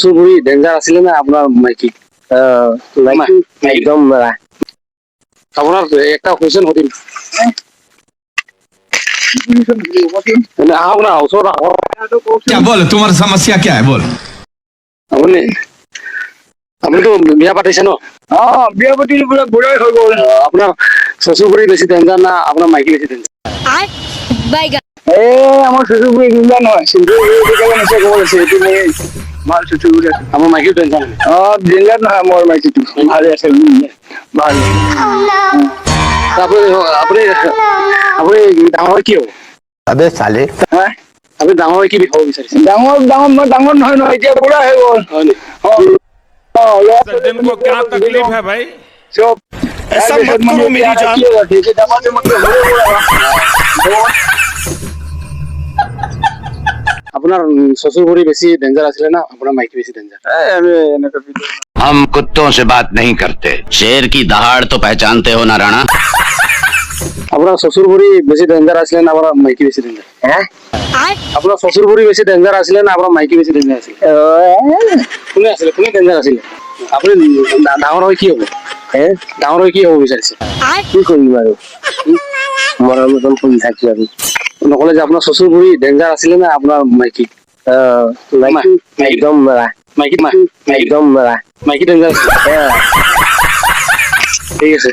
চুবুৰী ডেঞ্জাৰ আছিলে না আপোনাৰ মাইকী? একদম আপোনাৰ একটা কোৱেশ্যন সুধিম আহক না ওচৰত আহক। क्या बोल तुम्हारी समस्या क्या है बोल আপুনি আপুনিতো বিয়া পাতিছে ন? বিয়া পাতি বোলে বুঢ়াই হৈ গ'ল। আপোনাৰ শ্বশুৰবুৰী বেছি ডেঞ্জাৰ না আপোনাৰ মাইকী বেছি ডেঞ্জাৰ? আমাৰ শ্বশুৰবুঢ়ী এনেকুৱা নহয়, নিচা ক'ব লাগিছে এইটো মই ভাল শ্বশুৰবুঢ়ী আছে। আমাৰ মাইকীও ডেঞ্জাৰ নাই? ডেঞ্জাৰ নহয় মোৰ মাইকীটো, ভালে আছে ভাল। আপুনি আপুনি আপুনি ডাঙৰ হৈ কি হ'ব? अबे साले আপুনি ডাঙৰ হৈ কি হ'ব বিচাৰিছে? ডাঙৰ মই ডাঙৰ নহয় এতিয়া বুঢ়া হৈ গ'ল। হয় নি? दिन को क्या तकलीफ है भाई? চব ऐसा मत करो मेरी जान। আপোনাৰ শ্বশুৰবুৰী বেছি ডেঞ্জাৰ আছিলে না আপোনাৰ মাইকী বেছি ডেঞ্জাৰ? हम कुत्तों से बात नहीं करते। शेर की दहाड़ तो पहचानते हो ना राणा? আপোনাৰ শ্বশুৰবুৰী বেছি ডেঞ্জাৰ আছিলে না আপোনাৰ মাইকী বেছি ডেঞ্জাৰ? আপোনাৰ শ্বশুৰবুৰী বেছি ডেঞ্জাৰ আছিলে না আপোনাৰ মাইকী বেছি ডেঞ্জাৰ আছিলে? কোনে আছিলে, কোনে ডেঞ্জাৰ আছিলে? আপুনি ডাঙৰ হৈ কি হ'ব? ডাঙৰ হৈ কি হ'ব বিচাৰিছে? কি কৰিম আৰু মৰম মতন কৰি থাকি আৰু নকলে যে আপোনাৰ শ্বশুৰবুৰী ডেঞ্জাৰ আছিলে না আপোনাৰ মাইকী? একদম মাইকী একদম মাইকী ডেঞ্জাৰ আছিলে? ঠিক আছে।